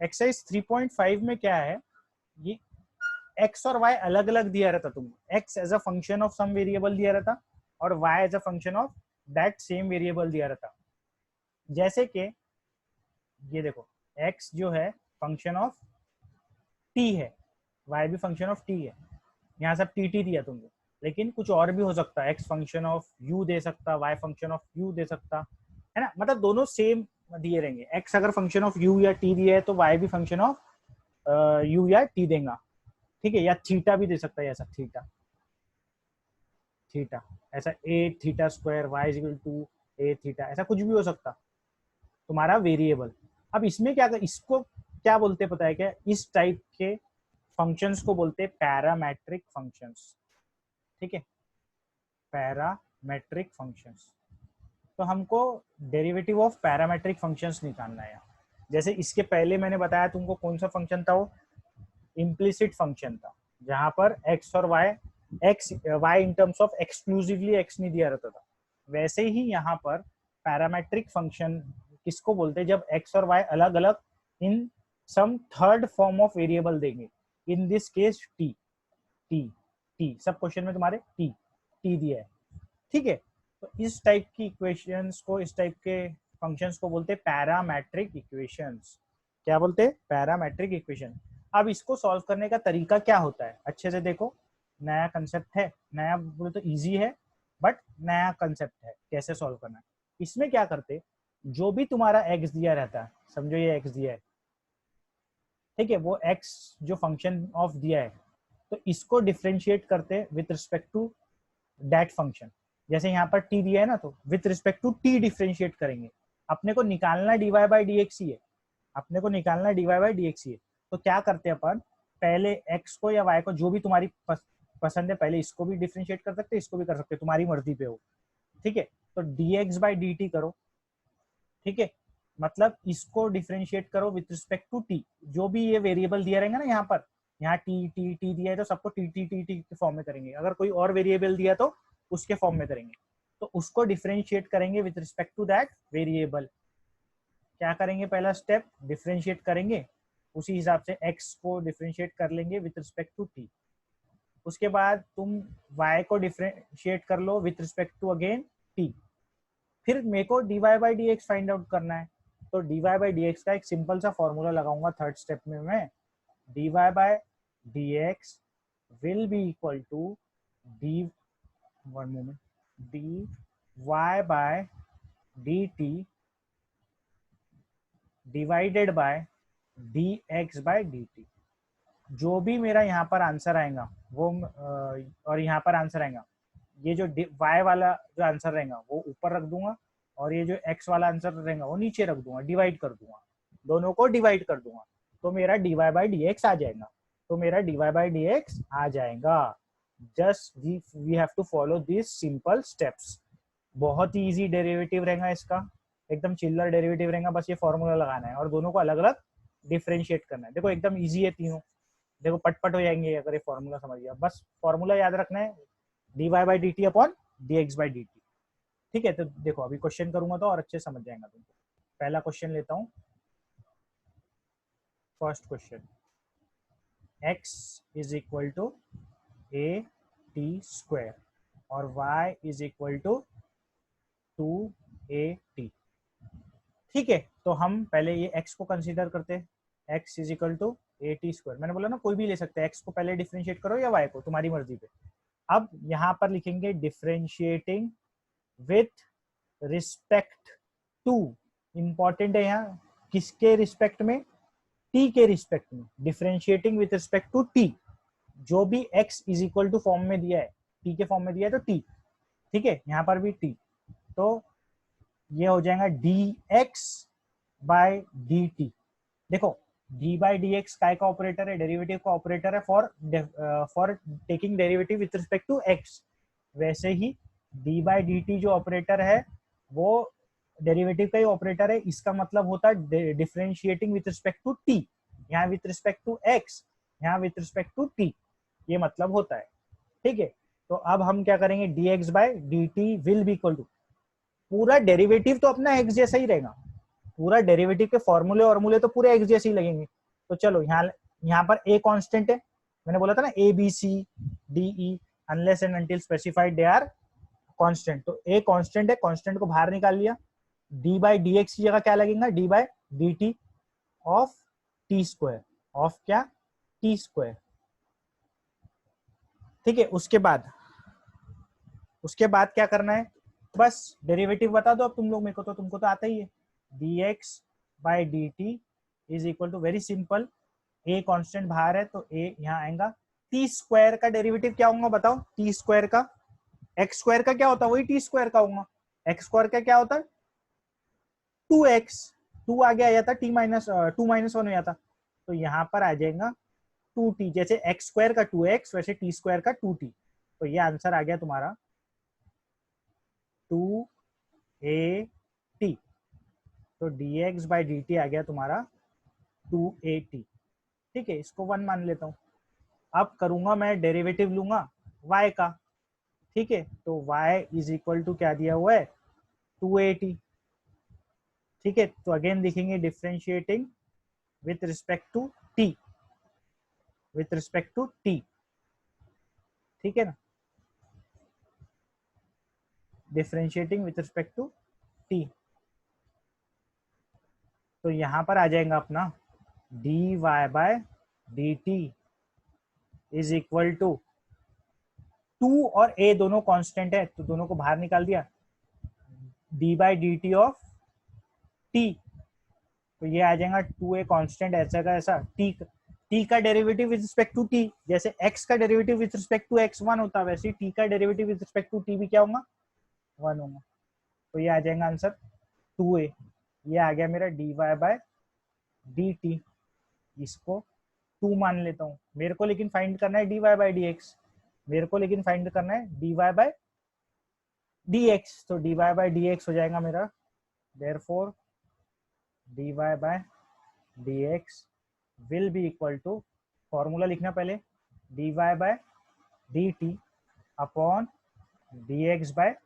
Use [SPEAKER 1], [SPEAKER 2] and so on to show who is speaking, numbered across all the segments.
[SPEAKER 1] Exercise 3.5 में क्या है, ये एक्स और वाई अलग अलग दिया रहता तुमको, x as a function of some variable दिया रहता और y as a function of that same variable दिया रहता। जैसे कि ये देखो, एक्स जो है फंक्शन ऑफ टी है, वाई भी फंक्शन ऑफ टी है, यहाँ सब टी टी दिया तुमको, लेकिन कुछ और भी हो सकता है, एक्स फंक्शन ऑफ यू दे सकता, वाई फंक्शन ऑफ यू दे सकता है ना, मतलब दोनों सेम दिए रहेंगे। एक्स अगर फंक्शन ऑफ यू या टी दिया है तो वाई भी फंक्शन ऑफ यू या टी देगा, ठीक है, या थीटा भी दे सकता है, ऐसा थीटा थीटा, ऐसा a theta square y is equal to a theta, ऐसा कुछ भी हो सकता तुम्हारा वेरिएबल। अब इसमें क्या, इसको क्या बोलते पता है क्या, इस टाइप के फंक्शंस को बोलते पैरामेट्रिक फंक्शंस, ठीक है, पैरामेट्रिक फंक्शंस। तो हमको डेरिवेटिव ऑफ पैरामेट्रिक फंक्शंस निकालना है। जैसे इसके पहले मैंने बताया तुमको कौन सा फंक्शन था, वो इम्प्लिसिट फंक्शन था, जहां पर एक्स और y, x y in terms of exclusively x नहीं दिया रहता था। वैसे ही यहाँ पर पैरामेट्रिक फंक्शन किसको बोलते हैं, जब एक्स और वाई अलग अलग इन सम थर्ड फॉर्म ऑफ वेरिएबल देंगे, in this case T, T T सब क्वेश्चन में तुम्हारे टी टी दिया है, ठीक है। तो इस टाइप की इक्वेशंस को, इस टाइप के फंक्शंस को बोलते हैं पैरामेट्रिक इक्वेशंस। क्या बोलते हैं, पैरामेट्रिक इक्वेशन। अब इसको सॉल्व करने का तरीका क्या होता है, अच्छे से देखो, नया कंसेप्ट है, नया बोले तो इजी है बट नया कंसेप्ट है, कैसे सॉल्व करना है। इसमें क्या करते, जो भी तुम्हारा एक्स दिया रहता है, समझो ये एक्स दिया है, ठीक है, वो एक्स जो फंक्शन ऑफ दिया है, तो इसको डिफ्रेंशिएट करते with respect to that function. जैसे यहाँ पर टी दिया है ना, तो with respect to t differentiate करेंगे। अपने को निकालना dy बाई डी एक्स ही है, अपने को निकालना dy बाई डी एक्स ही है। तो क्या करते हैं अपन, पहले x को या y को, जो भी तुम्हारी पसंद है, पहले इसको भी डिफ्रेंशिएट कर सकते, इसको भी कर सकते, तुम्हारी मर्जी पे हो, ठीक है। तो dx बाई डी टी करो, ठीक है, मतलब इसको डिफ्रेंशिएट करो विथ रिस्पेक्ट टू टी, जो भी ये वेरिएबल दिया रहेगा ना, यहाँ पर, यहाँ टी टी टी दिया है तो सबको टी टी टी टी के फॉर्म में करेंगे, अगर कोई और वेरिएबल दिया तो उसके फॉर्म में करेंगे। तो उसको डिफ्रेंशिएट करेंगे with respect to that variable. क्या करेंगे, पहला स्टेप डिफ्रेंशिएट करेंगे, उसी हिसाब से x को डिफ्रेंशिएट कर लेंगे विथ रिस्पेक्ट टू t। उसके बाद तुम y को डिफ्रेंशिएट कर लो with respect to again t। फिर मेरे को dy by d x find out करना है, तो dy बाई डी एक्स का एक सिंपल सा फॉर्मूला लगाऊंगा थर्ड स्टेप में मैं, dy by d x will be equal to d, one moment, d y by d t divided by d x by d t. जो भी मेरा यहाँ पर आंसर आएगा वो और यहाँ पर आंसर आएगा, ये जो y वाला जो आंसर रहेगा वो ऊपर रख दूंगा, और ये जो x वाला आंसर रहेगा वो नीचे रख दूंगा, डिवाइड कर दूंगा, दोनों को डिवाइड कर दूंगा, तो मेरा dy बाई डी एक्स आ जाएगा, तो मेरा dy बाई डी एक्स आ जाएगा। Just we have to follow this simple steps. बहुत ही इजी डेरिवेटिव रहेगा इसका, एकदम चिल्लर डेरिवेटिव रहेगा, बस ये फॉर्मूला लगाना है और दोनों को अलग अलग डिफ्रेंशिएट करना है। देखो एकदम इजी है तीनों, देखो पटपट हो जाएंगे अगर ये फॉर्मूला समझ गया। बस फॉर्मूला याद रखना है, d y by d t upon d x by d t, ठीक है। तो देखो अभी क्वेश्चन करूंगा तो और अच्छे समझ जाएगा तुमको। पहला क्वेश्चन लेता हूँ, first question, x is equal to a t square और y is equal to 2at, ठीक है। तो हम पहले ये x को कंसीडर करते हैं, x is equal to a t square, मैंने बोला ना कोई भी ले सकते हैं, x को पहले डिफ्रेंशिएट करो या y को, तुम्हारी मर्जी पे। अब यहाँ पर लिखेंगे differentiating with respect to, important है यहाँ, किसके रिस्पेक्ट में, t के रिस्पेक्ट में, differentiating with respect to t। जो भी x is equal to form में दिया है, t के फॉर्म में दिया है तो t, ठीक है, यहाँ पर भी t, तो ये हो जाएगा dx बाय dt। देखो d बाई डी एक्स काय का ऑपरेटर है, डेरिवेटिव का ऑपरेटर है for taking derivative with respect to x। वैसे ही d बाई डी टी जो ऑपरेटर है वो डेरिवेटिव का ही ऑपरेटर है, इसका मतलब होता है differentiating with respect to t, यहाँ विथ रिस्पेक्ट टू x, यहाँ विथ रिस्पेक्ट टू t, ये मतलब होता है, ठीक है। तो अब हम क्या करेंगे, dx by dt will be equal to, पूरा डेरिवेटिव तो अपना x जैसा ही रहेगा, पूरा डेरिवेटिव के फॉर्मूले और तो पूरे एक्स जैसे ही लगेंगे। तो चलो यहाँ पर ए कांस्टेंट है, मैंने बोला था ना a b c d e unless and until specified they are constant. तो ए कांस्टेंट है, कांस्टेंट को बाहर निकाल लिया। डी बाई डी एक्स की जगह क्या लगेगा, D by d t of T square, of क्या, टी स्क्वायर। ठीक है, उसके बाद क्या करना है, बस डेरिवेटिव बता दो अब तुम लोग मेरे को, तो तुमको तो आता ही है। D x by d t is equal to, very simple, a constant बाहर है तो ए यहाँ आएगा। टी स्क्वायर का डेरिवेटिव क्या होगा बताओ, टी स्क्वायर का, एक्स स्क्वायर का क्या होता है, वही टी स्क्वायर का होगा। एक्स स्क्वायर का क्या होता है, 2x, 2 आगे आ जाता, टी माइनस 2 - 1 हो जाता, तो यहाँ पर आ जाएगा 2t। जैसे एक्स स्क्वायर का 2x वैसे टी स्क्वायर का 2t। तो ये आंसर आ गया तुम्हारा 2at। तो dx बाई डी टी आ गया तुम्हारा 2at। ठीक है, इसको 1 मान लेता हूँ। अब करूंगा मैं डेरिवेटिव लूंगा y का। ठीक है, तो y इज इक्वल टू क्या दिया हुआ है, 2at। ठीक है, तो अगेन लिखेंगे differentiating with respect to t, with respect to t। ठीक है ना, differentiating with respect to t। तो यहां पर आ जाएगा अपना dy by d t is equal to 2 और a दोनों कांस्टेंट है, तो दोनों को बाहर निकाल दिया, D by d t of T. तो ये आ जाएगा 2a कांस्टेंट ऐसा का ऐसा, t का derivative with respect to t, जैसे x का derivative with respect to x 1 होता है, वैसे t का derivative with respect to t भी क्या होगा, 1 होगा। तो ये आ जाएगा आंसर 2a। ये आ गया मेरा dy बाय डी टी, इसको 2 मान लेता हूँ। मेरे को लेकिन फाइंड करना है dy बाई डी एक्स, मेरे को लेकिन फाइंड करना है dy बाई डी एक्स। तो dy बाई डी एक्स हो जाएगा मेरा, therefore dy by dx will be equal to, formula लिखना पहले, dy by dt upon dx by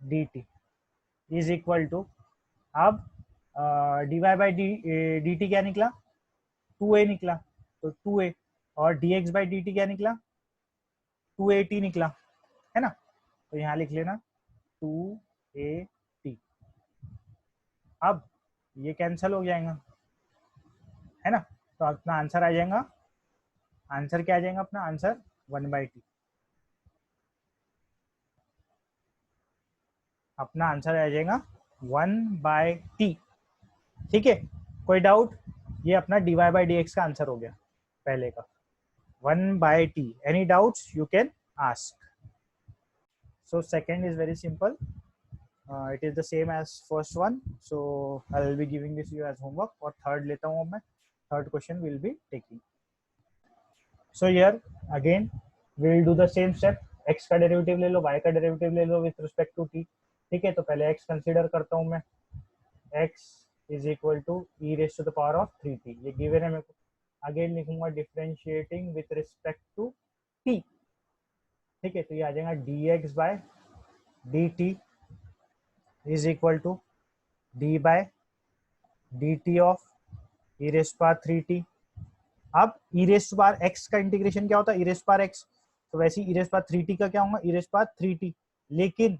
[SPEAKER 1] dt is equal to, अब dy बाय dt क्या निकला, 2a निकला, तो 2a, और dx बाय dt क्या निकला, 2at निकला, है ना। तो यहाँ लिख लेना 2at। अब ये कैंसिल हो जाएगा, है ना। तो अपना आंसर आ जाएगा, आंसर क्या आ जाएगा अपना आंसर, 1/t। अपना आंसर आ जाएगा 1/t। ठीक है, कोई डाउट, ये अपना dy बाई डी एक्स का आंसर हो गया पहले का, 1/t। Any doubts you can ask. So second is very simple, it is the same as first one, so I will be giving this you as homework। और third लेता हूँ मैं, third question will be taking। So here again we will do the same step, x का derivative ले लो, y का derivative ले लो with respect to t। ठीक है, तो पहले x कंसीडर करता हूँ मैं, x is equal to e raise to the power of 3t, ये गिवन है मेरे को। अगेन लिखूंगा differentiating with respect to t। ठीक है, तो ये आ जाएगा dx by dt is equal to d by dt of e raise power 3t। अब ई रेज पावर x का इंटीग्रेशन क्या होता है, ई रेज पावर x, तो वैसे ई रेज पावर 3t का क्या होगा, ई रेज पावर 3t। लेकिन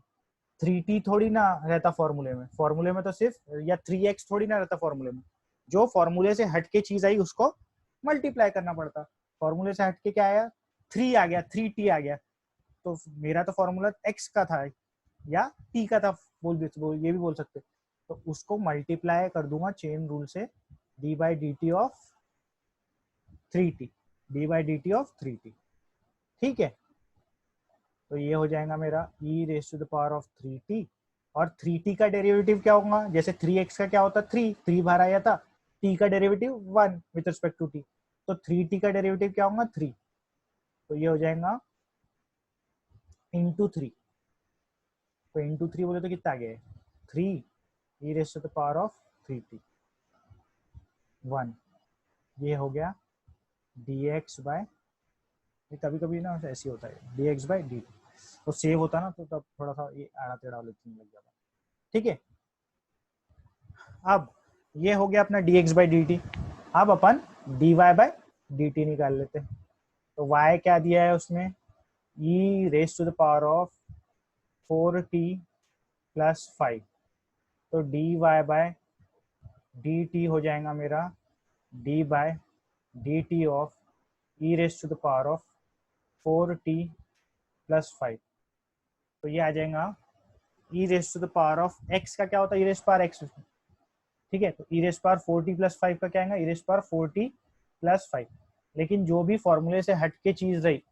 [SPEAKER 1] 3t थोड़ी ना रहता फॉर्मूले में, फॉर्मूले में तो सिर्फ, या 3x थोड़ी ना रहता फॉर्मूले में, जो फॉर्मूले से हटके चीज आई उसको मल्टीप्लाई करना पड़ता। फॉर्मूले से हटके क्या आया, 3 आ गया, 3t आ गया, तो मेरा तो फॉर्मूला x का था या t का था, ये भी बोल सकते, तो उसको मल्टीप्लाई कर दूंगा चेन रूल से, d by d t of 3t, d by d t of 3t। ठीक है, तो ये हो जाएगा मेरा e raise to the power of 3t, और 3t का डेरिवेटिव क्या होगा, जैसे 3x का क्या होता, 3 बाहर आया था, t का derivative 1 with respect to t, तो 3t का डेरिवेटिव क्या होगा, 3। तो ये हो जाएगा इंटू 3, तो इंटू 3 बोले तो कितना आ गया है, 3 e raise to the power of 3t 1। ये हो गया dx बाय, कभी कभी ना ऐसे होता है dx बाय dt, तो सेव होता ना तो तब थोड़ा सा ये आड़ा टेढ़ा लिखने लग जाता। ठीक है, अब ये हो गया अपना dx बाई डी टी। अब अपन dy बाई डी टी निकाल लेते हैं। तो y क्या दिया है उसमें, e raise to the power of 4t plus 5। तो dy बाय dt हो जाएगा मेरा d by d t of e raise to the power of 4t plus 5। तो ये आ जाएगा e raise to the power of x का क्या होता है, e रेज पावर x, ठीक है। तो e raise power 4t plus 5 का क्या आएगा, e raise power 4t plus 5। लेकिन जो भी फॉर्मूले से हट के चीज रही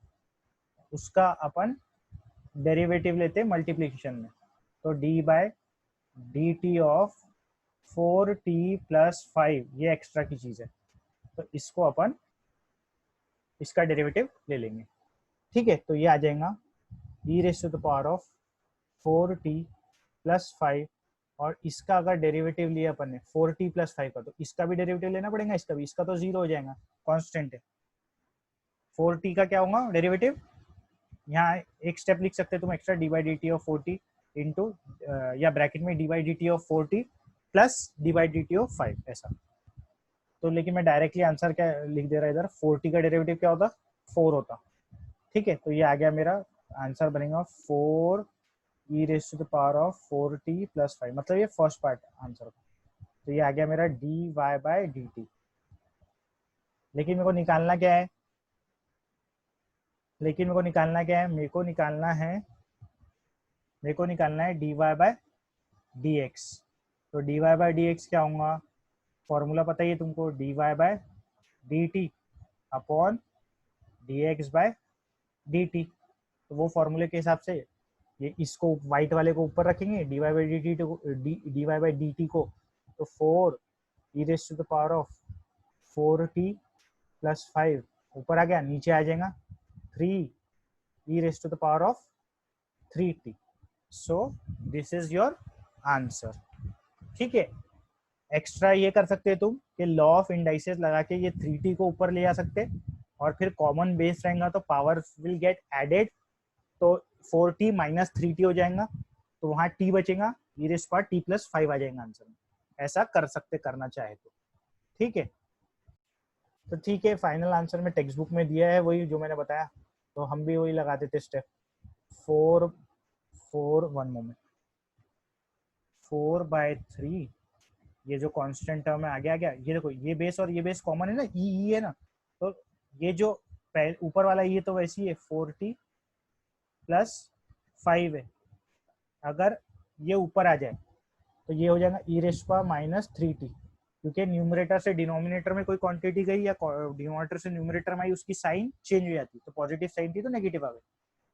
[SPEAKER 1] उसका अपन डेरिवेटिव लेते हैं मल्टीप्लीकेशन में। तो d by d t of 4t plus 5 ये एक्स्ट्रा की चीज है, तो इसको अपन इसका डेरिवेटिव ले लेंगे, ठीक है। तो ये आ जाएगा e raise to the power of 4t plus 5, और इसका अगर डेरिवेटिव लिया अपन ने 4t प्लस 5 का, तो इसका भी डेरिवेटिव लेना पड़ेगा, इसका भी, इसका तो जीरो हो जाएगा, कांस्टेंट है। 4t का क्या होगा डेरिवेटिव, यहाँ एक स्टेप लिख सकते हैं तुम extra, D by d t of 4t into या ब्रैकेट में D by d t of 4t plus D by d t of 5 ऐसा। तो लेकिन मैं डायरेक्टली आंसर क्या लिख दे रहा इधर, 4t का डेरिवेटिव क्या होता, 4 होता, ठीक है। तो ये आ गया मेरा आंसर बनेगा 4 e raise to the power of 4t plus 5, मतलब ये फर्स्ट पार्ट आंसर का। तो ये आ गया मेरा d y by d t. लेकिन मेरे को निकालना क्या है, लेकिन मेरे को निकालना क्या है, मेरे को निकालना है d y by d x. तो d y by d x क्या होगा, फॉर्मूला पता ही है तुमको, d y by d t upon d x by d t. तो वो फॉर्मूले के हिसाब से ये इसको वाइट वाले को ऊपर रखेंगे, d y by d t d y by d t को, तो 4 e raise to the power of 4t plus 5 ऊपर आ गया, नीचे आ जाएगा 3 e raised to the power of 3t। so this is your answer, ठीक है। एक्स्ट्रा ये कर सकते हैं तुम कि लॉ ऑफ इंडाइसेस लगा के ये 3t को ऊपर ले आ सकते, और फिर कॉमन बेस रहेगा तो पावर विल गेट एडेड, तो 4t माइनस 3t हो जाएगा, तो वहां t बचेगा, e raised to t plus 5 आ जाएगा आंसर में। ऐसा कर सकते करना चाहे तो, ठीक है। तो ठीक है, फाइनल आंसर में टेक्स्ट बुक में दिया है वही जो मैंने बताया, तो हम भी वही लगा देते स्टेप 4 1 मोमेंट 4/3, ये जो कांस्टेंट टर्म है आगे आ गया, ये देखो ये बेस और ये बेस कॉमन है ना, ई है ना, तो ये जो ऊपर वाला ये तो वैसे ही है 4t प्लस 5 है, अगर ये ऊपर आ जाए तो ये हो जाएगा ई रेस्ट पावर माइनस 3t, क्योंकि न्यूमरेटर से डिनोमिनेटर में कोई क्वांटिटी गई या डिनोमिनेटर से न्यूमरेटर में आई, उसकी साइन चेंज हो जाती, तो पॉजिटिव साइन थी तो नेगेटिव आ गई।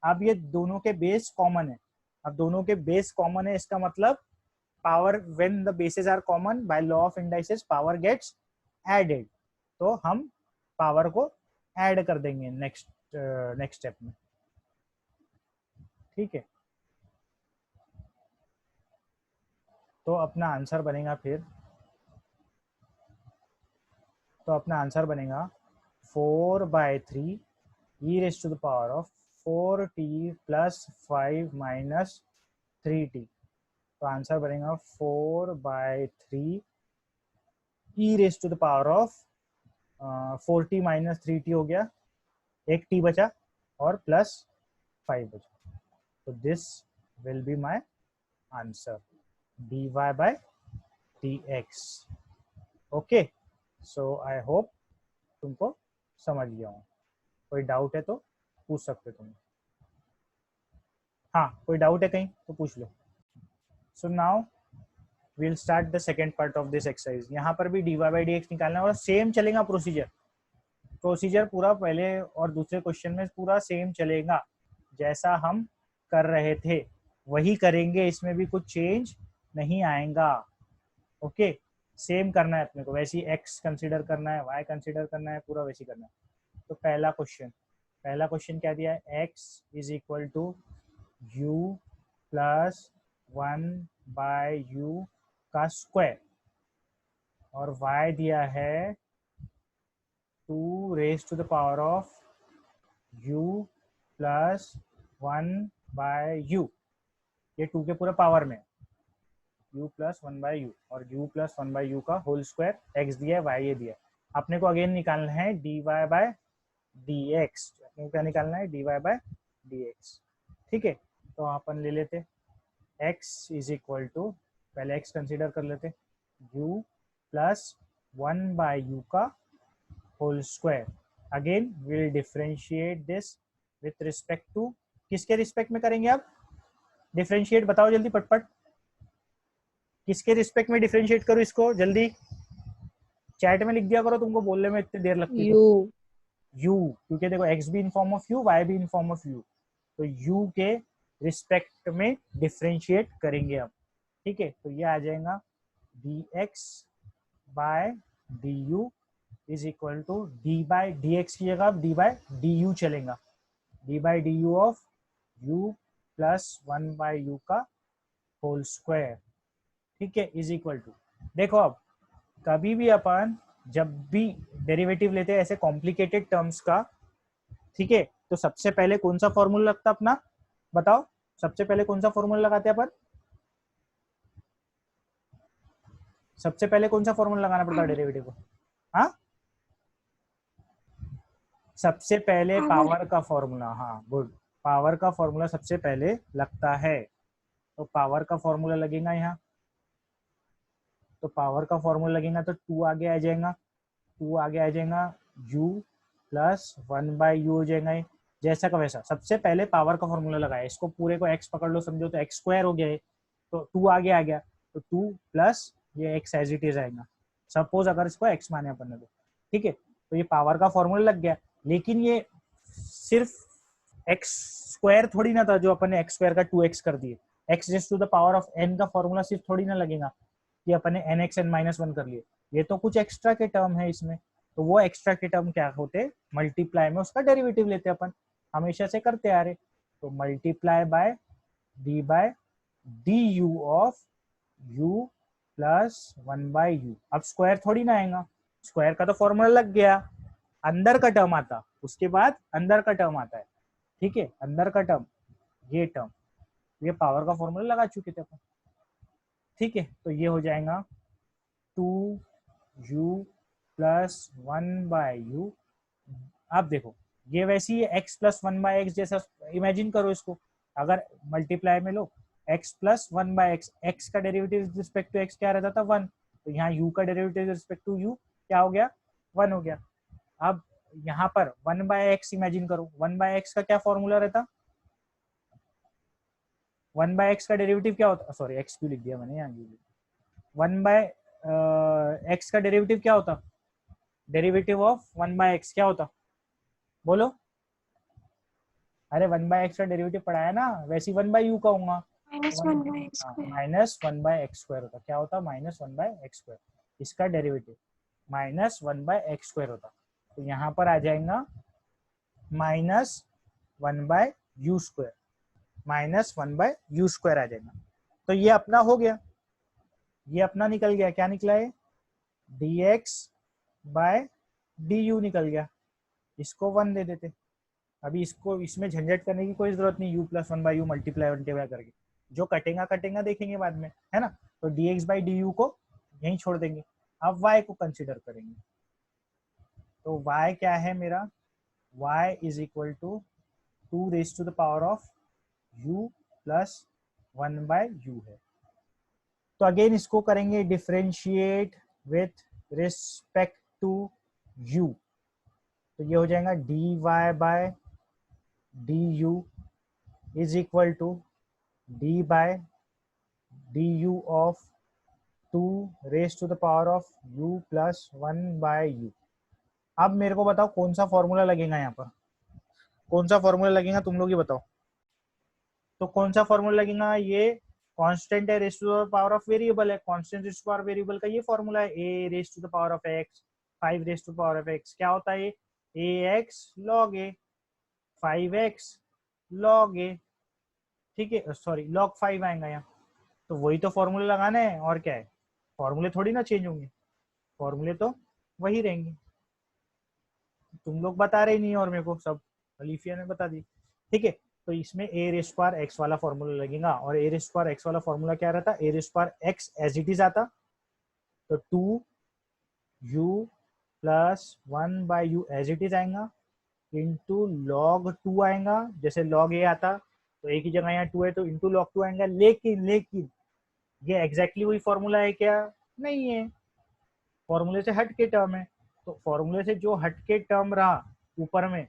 [SPEAKER 1] अब ये दोनों के बेस कॉमन है, अब दोनों के बेस कॉमन है, इसका मतलब power when the bases are common by law of indices power gets added, तो हम पावर को ऐड कर देंगे नेक्स्ट स्टेप में, ठीक है। तो अपना आंसर बनेगा फिर, तो अपना आंसर बनेगा 4/3 e raise to the power of 4t plus 5 minus 3t। तो आंसर बनेगा 4/3 e raise to the power of 4t minus 3t हो गया, एक t बचा और प्लस 5 बचा, तो this will be my answer dy by dx। Okay, so I hope तुमको समझ गया हूँ। कोई डाउट है तो पूछ सकते तुम, हाँ कोई डाउट है कहीं तो पूछ लो। So now we'll start the second part of this exercise। यहाँ पर भी dy बाई dx निकालना है और सेम चलेगा प्रोसीजर पूरा पहले और दूसरे क्वेश्चन में पूरा सेम चलेगा, जैसा हम कर रहे थे वही करेंगे, इसमें भी कुछ चेंज नहीं आएगा। ओके, सेम करना है अपने को, वैसे ही x कंसीडर करना है, y कंसीडर करना है, पूरा वैसे करना है। तो पहला क्वेश्चन क्या दिया है, x is equal to u plus 1/u का स्क्वायर, और y दिया है 2 raise to the power of u plus 1/u, ये 2 के पूरे पावर में, u plus one by u, और u plus one by u का होल स्क्वायर, x दिया है y ये दिया है। अपने को अगेन निकालना है dy बाय dx, अपने को क्या निकालना है dy बाय dx। ठीक है, तो अपन ले लेते x इज इक्वल टू, पहले x कंसीडर कर लेते, u plus one by u का whole square. Again will differentiate this with respect to, किसके रिस्पेक्ट में करेंगे आप डिफरेंशिएट, बताओ जल्दी पटपट, किसके रिस्पेक्ट में डिफरेंशिएट करो इसको, जल्दी चैट में लिख दिया करो, तुमको बोलने में इतनी देर लगती है। u, क्योंकि देखो x भी in form of u, y भी इन फॉर्म ऑफ u, तो u के रिस्पेक्ट में डिफरेंशिएट करेंगे अब। ठीक है, तो ये आ जाएगा dx by du is equal to d by dx की जगह अब d बाय du चलेगा, d by du of u plus one by u का होल स्क्वायर। ठीक है, इज इक्वल टू, देखो अब कभी भी अपन जब भी डेरिवेटिव लेते हैं ऐसे कॉम्प्लिकेटेड टर्म्स का, ठीक है, तो सबसे पहले कौन सा फॉर्मूला लगता है अपना, बताओ सबसे पहले कौन सा फॉर्मूला लगाते हैं अपन, सबसे पहले कौन सा फॉर्मूला लगाना पड़ता है डेरिवेटिव को, हाँ सबसे पहले पावर का फॉर्मूला, हाँ गुड, पावर का फॉर्मूला सबसे पहले लगता है, तो पावर का फॉर्मूला लगेगा यहाँ, तो पावर का फॉर्मूला लगेगा तो टू आगे आ जाएगा, टू आगे आ जाएगा, u plus one by you हो जाएगा, जैसा का वैसा, सबसे पहले पावर का फॉर्मूला लगाया, इसको पूरे को x पकड़ लो समझो तो x स्क्वायर हो गया है, तो टू आगे आ गया, तो टू प्लस ये x एज इट इज आएगा, सपोज अगर इसको x माने अपन ने तो। ठीक है, तो ये पावर का फॉर्मूला लग गया, लेकिन ये सिर्फ x स्क्वायर थोड़ी ना था जो अपन ने x स्क्वायर का 2x कर दिए, x raise to the power of n का फॉर्मूला सिर्फ थोड़ी ना लगेगा कि अपन ने nx n माइनस वन कर लिए, ये तो कुछ एक्स्ट्रा के टर्म है इसमें, तो वो एक्स्ट्रा के टर्म क्या होते, मल्टीप्लाई में उसका डेरिवेटिव लेते अपन, हमेशा से करते आ रहे, तो multiply by d by d u of u plus one by u, अब स्क्वायर थोड़ी ना आएगा, स्क्वायर का तो फॉर्मूला लग गया, अंदर का टर्म आता, उसके बाद अंदर का टर्म आता है। ठीक है, अंदर का टर्म ये टर्म, ये पावर का फॉर्मूला लगा चुके थे अपन। ठीक है, तो ये हो जाएगा two u plus one by u, अब देखो ये वैसी है x plus one by x जैसा, इमेजिन करो इसको, अगर मल्टीप्लाई में लो x plus one by x, x का डेरिवेटिव रिस्पेक्ट टू x क्या रहता था वन, तो यहाँ u का डेरिवेटिव रिस्पेक्ट टू u क्या हो गया वन हो गया। अब यहाँ पर वन बाय एक्स इमेजिन करो, वन बाय एक्स का क्या फॉर्मूला रहता, वन बाय एक्स का डेरिवेटिव क्या होता, सॉरी एक्स क्यों लिख दिया मैंने यहाँ, वन बाय एक्स का डेरिवेटिव क्या होता, derivative of one by x क्या होता, बोलो, अरे वन बाय एक्स का डेरिवेटिव पढ़ाया ना, वैसे वन बाय यू का होगा, minus one by x square होता, क्या होता minus one by x square, इसका derivative minus one by x square होता, तो यहाँ पर आ जाएगा minus one by u square, minus one by u square आ जाएगा, तो ये अपना हो गया, ये अपना निकल गया, क्या निकला है dx बाय du निकल गया, इसको वन दे देते, अभी इसको इसमें झंझट करने की कोई जरूरत नहीं, u plus one by you multiply करके, जो कटेगा कटेगा देखेंगे बाद में, है ना, तो dx बाई du को यहीं छोड़ देंगे, अब y को कंसिडर करेंगे, तो y क्या है मेरा, y is equal to two raise to the power of u plus one by u है, तो अगेन इसको करेंगे differentiate with respect to u, तो ये हो जाएगा dy by du is equal to d by du of two raise to the power of u plus one by u. अब मेरे को बताओ कौन सा फॉर्मूला लगेगा यहाँ पर, कौन सा फॉर्मूला लगेगा तुम लोग ही बताओ, तो कौन सा फॉर्मूला लगेगा, ये कांस्टेंट है raise to the power of variable है, constant raise to power variable का ये फॉर्मूला है, a raise to the power of x, 5 raise to power of x क्या होता है, ax log a, 5x log a, ठीक है सॉरी log 5 आएगा यहाँ, तो वही तो फॉर्मूला लगाना है, और क्या है, फॉर्मूले थोड़ी ना चेंज होंगे, फॉर्मूले तो वही रहेंगे, तुम लोग बता रहे नहीं और मेरे को सब अलीफिया ने बता दी। ठीक है, तो इसमें ए रेस्ट पावर एक्स वाला फॉर्मूला लगेगा, और ए रेस्ट पावर एक्स वाला फॉर्मूला क्या रहता, a raised power x as it is आता, तो 2u प्लस 1/u एज इट इज आएगा, इंटू log 2 आएगा, जैसे log a आता तो a की जगह यहाँ 2 है तो इंटू log 2 आएगा। लेकिन लेकिन ये एग्जैक्टली वही फॉर्मूला है क्या? नहीं है, फॉर्मूले से हट के टर्म है। तो फॉर्मूले से जो हट के टर्म रहा ऊपर में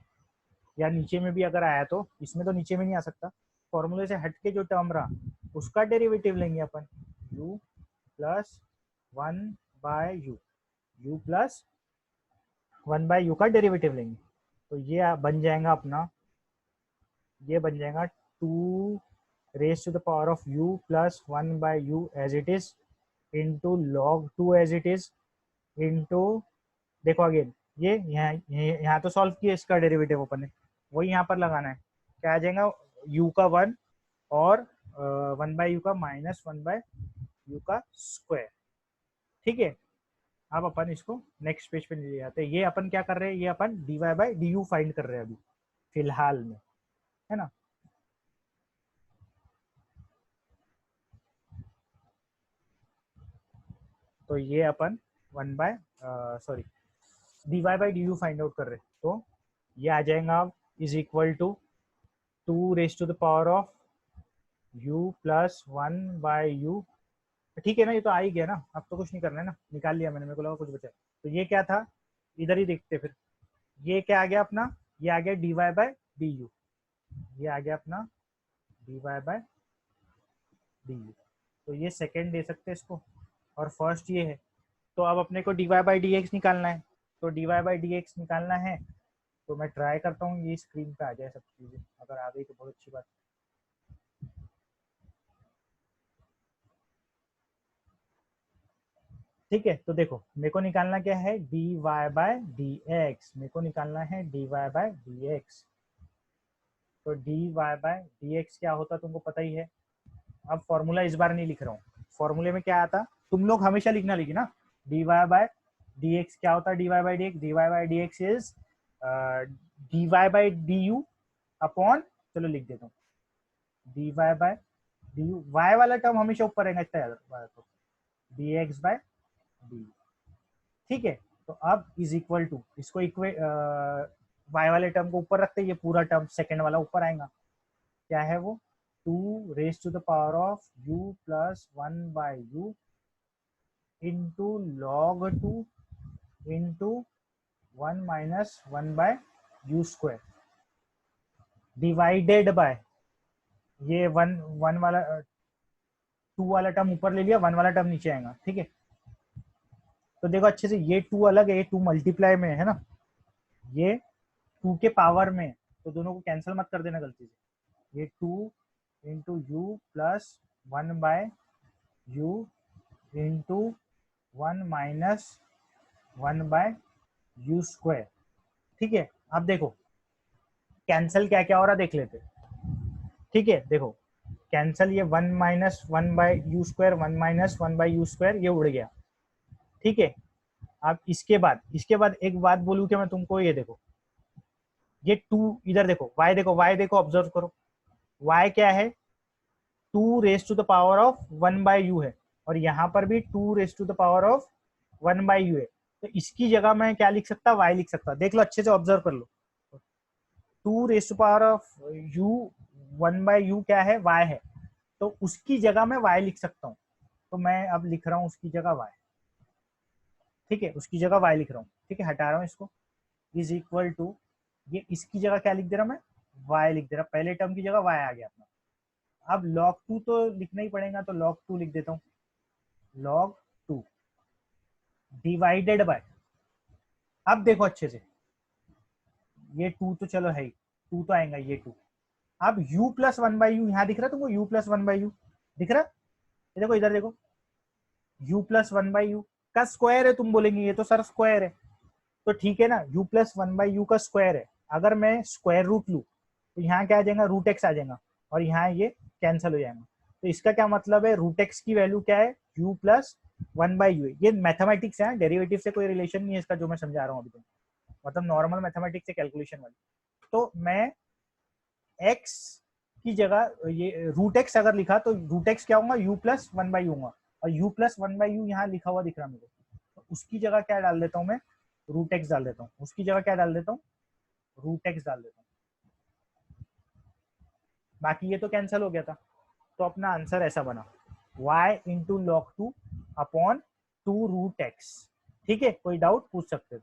[SPEAKER 1] या नीचे में भी अगर आया, तो इसमें तो नीचे में नहीं आ सकता, फॉर्मूले से हट के जो टर्म रहा उसका डेरिवेटिव लेंगे अपन, u plus 1/u, u plus 1/u का डेरिवेटिव लेंगे। तो ये बन जाएगा अपना, ये बन जाएगा 2 raise to the power of u plus 1/u as it is into log 2 as it is into, देखो अगेन ये यहाँ तो सॉल्व किया इसका डेरिवेटिव अपन ने, वही यहाँ पर लगाना है। क्या आ जाएगा, u का 1 और 1/u का माइनस 1/u का स्क्वायर। ठीक है, अब अपन इसको नेक्स्ट पेज पे ले जाते हैं। ये अपन क्या कर रहे हैं, ये अपन dy/du फाइंड कर रहे हैं अभी फिलहाल में, है ना। तो ये अपन dy/du फाइंड आउट कर रहे हैं, तो ये आ जाएगा is equal to 2 raise to the power of u plus 1/u। ठीक है ना, ये तो आ ही गया ना, अब तो कुछ नहीं करना है ना, निकाल लिया मैंने, मेरे को लगा कुछ बचा। तो ये क्या था, इधर ही देखते फिर, ये क्या आ गया अपना, ये आ गया dy/du, ये आ गया अपना dy/du। तो ये सेकेंड दे सकते हैं इसको, और फर्स्ट ये है। तो अब अपने को dy/dx निकालना है, तो dy/dx निकालना है तो मैं ट्राई करता हूँ ये स्क्रीन पे आ जाए सब चीज़ें, अगर आ गई तो बहुत अच्छी बात। ठीक है, तो देखो मेरे को निकालना क्या है, dy/dx, मेरे को निकालना है dy/dx। तो dy/dx क्या होता तुमको पता ही है। अब फॉर्मूला इस बार नहीं लिख रहा हूँ, फॉर्मूले में क्या आता, तुम लोग हमेशा लिखना, लेकिन ना dy/dx क्या होता है, dy/dx इज dy/du अपॉन, चलो लिख देता हूँ, dy/du, y वाला टर्म हमेशा ऊपर रहेगा, इतना याद रखो, dx/du। ठीक है, तो अब इज इक्वल टू, इसको y वाले टर्म को ऊपर रखते, ये पूरा टर्म सेकंड वाला ऊपर आएगा, क्या है वो, 2 raise to the power of u plus 1/u into log 2 into 1 minus 1/u square divided by, ये 1 वाला 2 वाला टर्म ऊपर ले लिया, 1 वाला टर्म नीचे आएगा। ठीक है, तो देखो अच्छे से, ये 2 अलग है, ये 2 मल्टीप्लाई में है ना, ये 2 के पावर में, तो दोनों को कैंसिल मत कर देना गलती से। ये 2 into you plus 1/u into 1 minus 1/u square. ठीक है, अब देखो कैंसिल क्या क्या हो रहा देख लेते। ठीक है, देखो कैंसिल, ये 1 minus 1/u square, 1 minus 1/u square, ये उड़ गया। ठीक है, अब इसके बाद एक बात बोलूँ क्या मैं तुमको, ये देखो ये 2 इधर देखो, y देखो ऑब्जर्व करो, y क्या है, 2 raise to the power of 1/u है, और यहाँ पर भी 2 raise to the power of 1/u है। तो इसकी जगह मैं क्या लिख सकता, y लिख सकता, देख लो अच्छे से ऑब्जर्व कर लो, 2 raise to power of u 1/u क्या है, y है, तो उसकी जगह मैं y लिख सकता हूँ। तो मैं अब लिख रहा हूँ उसकी जगह y। ठीक है, उसकी जगह y लिख रहा हूँ। ठीक है, हटा रहा हूँ इसको, इज इक्वल टू, ये इसकी जगह क्या लिख दे रहा मैं, y लिख दे रहा, पहले टर्म की जगह y आ गया अपना। अब log 2 तो लिखना ही पड़ेगा, तो log 2 लिख देता हूँ, log 2 डिवाइडेड बाय, अब देखो अच्छे से, ये 2 तो चलो है ही, 2 तो आएगा ये 2। अब u प्लस 1/u यहाँ दिख रहा है तुमको, u प्लस 1/u दिख रहा, ये देखो इधर देखो, u प्लस 1/u का स्क्वायर है, तुम बोलेंगे ये तो सर स्क्वायर है, तो ठीक है ना, u प्लस 1/u का स्क्वायर है। अगर मैं स्क्वायर रूट लूँ तो यहाँ क्या आ जाएगा, रूट एक्स आ जाएगा, और यहाँ ये कैंसिल हो जाएगा। तो इसका क्या मतलब है, रूट एक्स की वैल्यू क्या है, u प्लस 1/u है। ये मैथमेटिक्स है, डेरिवेटिव से कोई रिलेशन नहीं है इसका, जो मैं समझा रहा हूँ अभी तक, मतलब नॉर्मल मैथमेटिक्स से कैलकुलेशन वाली। तो मैं x की जगह ये रूट एक्स अगर लिखा तो रूट एक्स क्या होगा, you plus one by you होगा, और you plus one by you यहाँ लिखा हुआ दिख रहा है मेरे को, तो उसकी जगह क्या डाल देता हूँ मैं, रूट एक्स डाल देता हूँ, उसकी जगह क्या डाल देता हूँ, रूट एक्स डाल देता हूँ। बाकी ये तो कैंसिल हो गया था, तो अपना आंसर ऐसा बना y into log two upon two root x. ठीक है, कोई डाउट पूछ सकते हो।